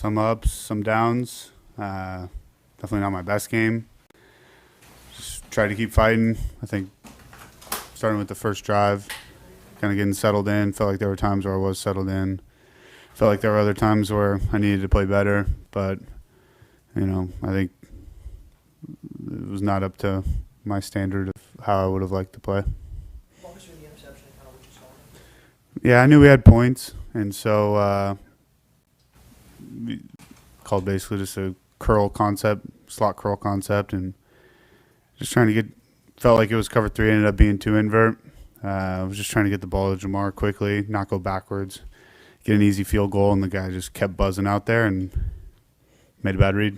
Some ups, some downs. Definitely not my best game. Just tried to keep fighting. I think starting with the first drive, kind of getting settled in. Felt like there were times where I was settled in. Felt like there were other times where I needed to play better. But, I think it was not up to my standard of how I would have liked to play. Walk us through the interception and kind of what you saw. Yeah, I knew we had points, and so we called basically just a curl concept, slot curl concept, and just trying to felt like it was cover three, ended up being two invert. I was just trying to get the ball to Jamar quickly, not go backwards, get an easy field goal, and the guy just kept buzzing out there and made a bad read.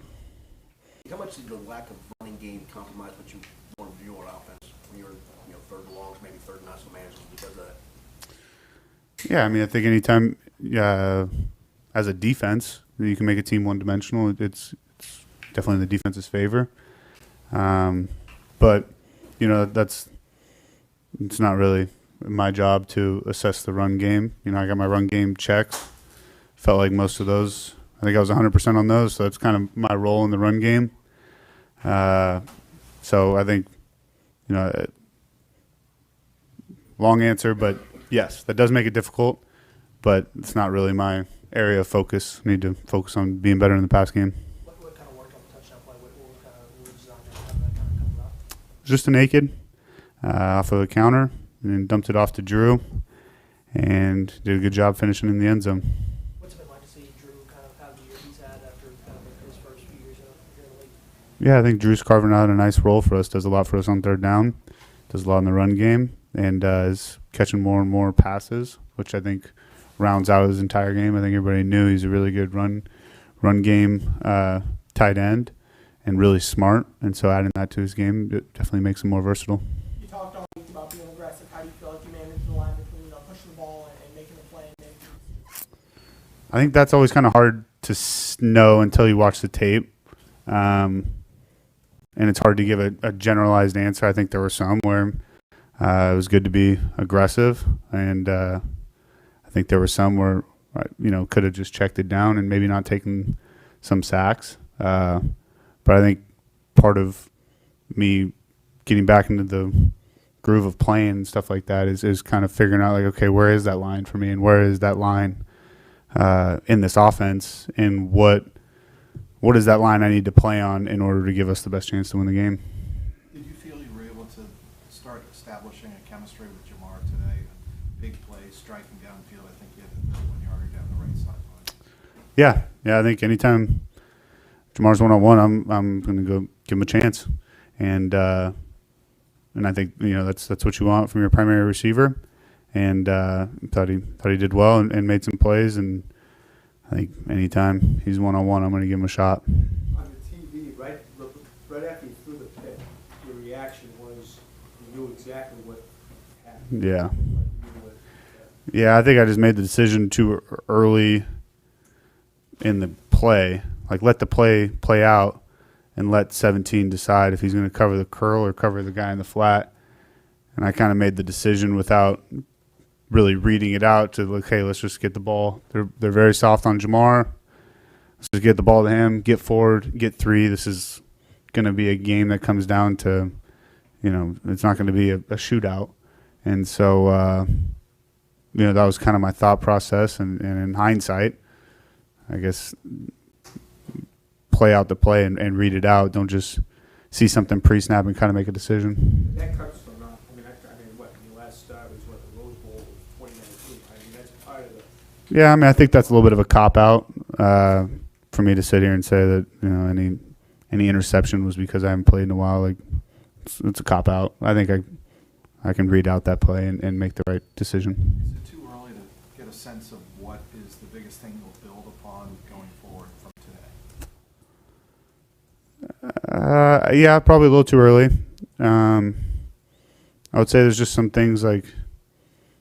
How much did the lack of running game compromise what you wanted to do on offense when you were third and longs, maybe third and not so manageable because of that? Yeah, I think anytime as a defense you can make a team one-dimensional, it's definitely in the defense's favor. But, it's not really my job to assess the run game. I got my run game checks. Felt like most of those, I think I was 100% on those, so that's kind of my role in the run game. So I think, long answer, but yes, that does make it difficult, but it's not really my area of focus. I need to focus on being better in the pass game. What kind of worked on the touchdown play? What kind of was on there? How did that kind of come about? Just a naked off of a counter, and then dumped it off to Drew, and did a good job finishing in the end zone. What's it been like to see Drew kind of have the year he's had after kind of his first few years here in the league? Yeah, I think Drew's carving out a nice role for us, does a lot for us on third down, does a lot in the run game, and is catching more and more passes, which I think rounds out his entire game. I think everybody knew he's a really good run game tight end and really smart, and so adding that to his game it definitely makes him more versatile. You talked all week about being aggressive. How do you feel like you managed the line between pushing the ball and making the play? I think that's always kind of hard to know until you watch the tape. And it's hard to give a generalized answer. I think there were some where it was good to be aggressive, and I think there were some where could have just checked it down and maybe not taken some sacks. But I think part of me getting back into the groove of playing and stuff like that is kind of figuring out, like, okay, where is that line for me, and where is that line in this offense, and what is that line I need to play on in order to give us the best chance to win the game. Did you feel you were able to start establishing a chemistry with Jamar today? Big plays, striking downfield. I think you had the 31 yarder down the right sideline. Yeah. I think anytime Jamar's one-on-one, I'm going to go give him a chance, and I think that's what you want from your primary receiver. And thought he did well and made some plays, and I think anytime he's one-on-one, I'm going to give him a shot. On the TV, right after you threw the pick, your reaction was you knew exactly what happened. Yeah. Yeah, I think I just made the decision too early in the play. Like, let the play out and let 17 decide if he's going to cover the curl or cover the guy in the flat. And I kind of made the decision without really reading it out to, like, hey, let's just get the ball. They're very soft on Jamar. Let's just get the ball to him, get forward, get three. This is going to be a game that comes down to, it's not going to be a shootout. And so, that was kind of my thought process. And in hindsight, I guess play out the play and read it out. Don't just see something pre-snap and kind of make a decision. That cuts from not. What the last start was the Rose Bowl was 2019. That's part of the. Yeah, I think that's a little bit of a cop out for me to sit here and say that any interception was because I haven't played in a while. Like, it's a cop out. I think I can read out that play and make the right decision. Is it too early to get a sense of what is the biggest thing you'll build upon going forward from today? Yeah, probably a little too early. I would say there's just some things like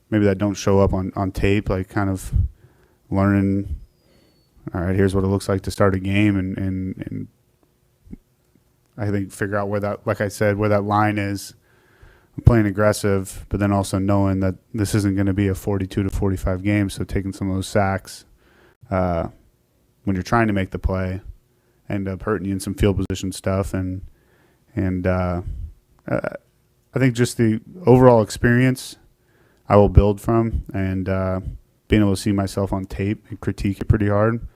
maybe that don't show up on tape, like kind of learning, all right, here's what it looks like to start a game, and I think figure out where that, like I said, where that line is. Playing aggressive, but then also knowing that this isn't going to be a 42 to 45 game, so taking some of those sacks when you're trying to make the play, end up hurting you in some field position stuff. And I think just the overall experience I will build from, and being able to see myself on tape and critique it pretty hard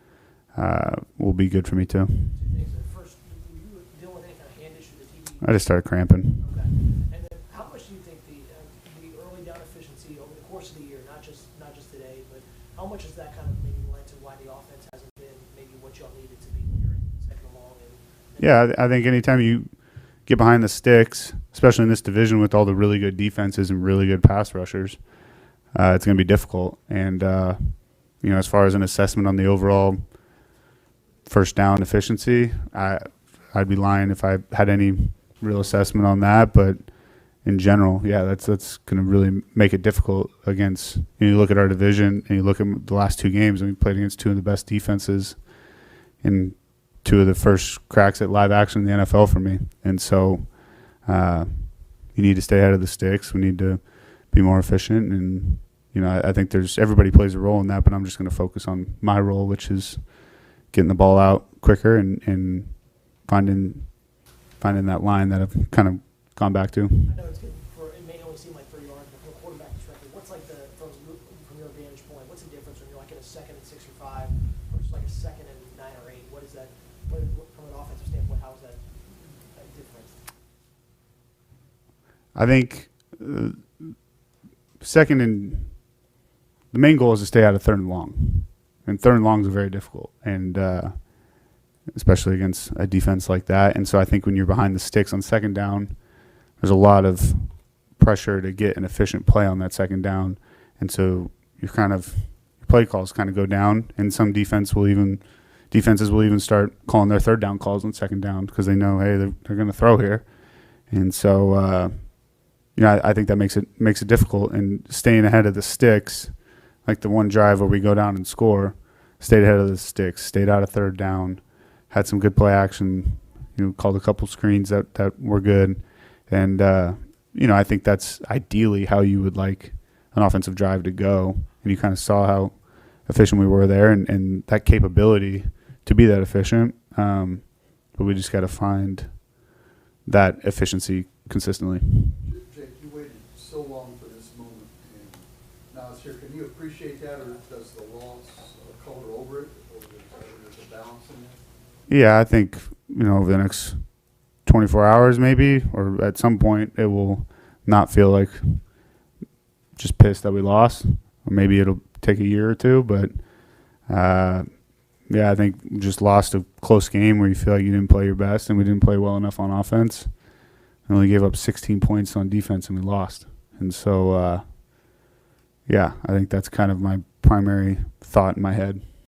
will be good for me too. Two things. First, were you dealing with any kind of hand issue with the TV? I just started cramping. Okay. And then, how much do you think the early down efficiency over the course of the year, not just today, but how much has that kind of maybe led to why the offense hasn't been maybe what y'all needed to be when you're in second and long? Yeah, I think anytime you get behind the sticks, especially in this division with all the really good defenses and really good pass rushers, it's going to be difficult. And as far as an assessment on the overall first down efficiency, I'd be lying if I had any real assessment on that. But in general, yeah, that's going to really make it difficult against. You look at our division and you look at the last two games, and we played against two of the best defenses in two of the first cracks at live action in the NFL for me. And so you need to stay ahead of the sticks. We need to be more efficient. And, I think everybody plays a role in that, but I'm just going to focus on my role, which is getting the ball out quicker and finding that line that I've kind of gone back to. I know it may only seem like 3 yards, but from a quarterback perspective, what's like from your vantage point, what's the difference when you're like in a 2nd and 6 or 5 versus like a 2nd and 9 or 8? What is that, from an offensive standpoint, how is that different? I think the main goal is to stay out of 3rd and long. And 3rd and longs are very difficult, and especially against a defense like that. And so I think when you're behind the sticks on 2nd down, there's a lot of pressure to get an efficient play on that 2nd down. And so your play calls kind of go down, and some defenses will even start calling their 3rd down calls on 2nd down because they know, hey, they're going to throw here. And so I think that makes it difficult. And staying ahead of the sticks, like the one drive where we go down and score, stayed ahead of the sticks, stayed out of 3rd down, had some good play action, called a couple screens that were good. And, I think that's ideally how you would like an offensive drive to go. And you kind of saw how efficient we were there and that capability to be that efficient. But we just got to find that efficiency consistently. Jake, you waited so long for this moment, and now it's here. Can you appreciate that, or does the loss color over it, or there's a balance in there? Yeah, I think, over the next 24 hours maybe, or at some point it will not feel like just pissed that we lost. Or maybe it'll take a year or two, but I think just lost a close game where you feel like you didn't play your best and we didn't play well enough on offense. And only gave up 16 points on defense and we lost. And so, I think that's kind of my primary thought in my head.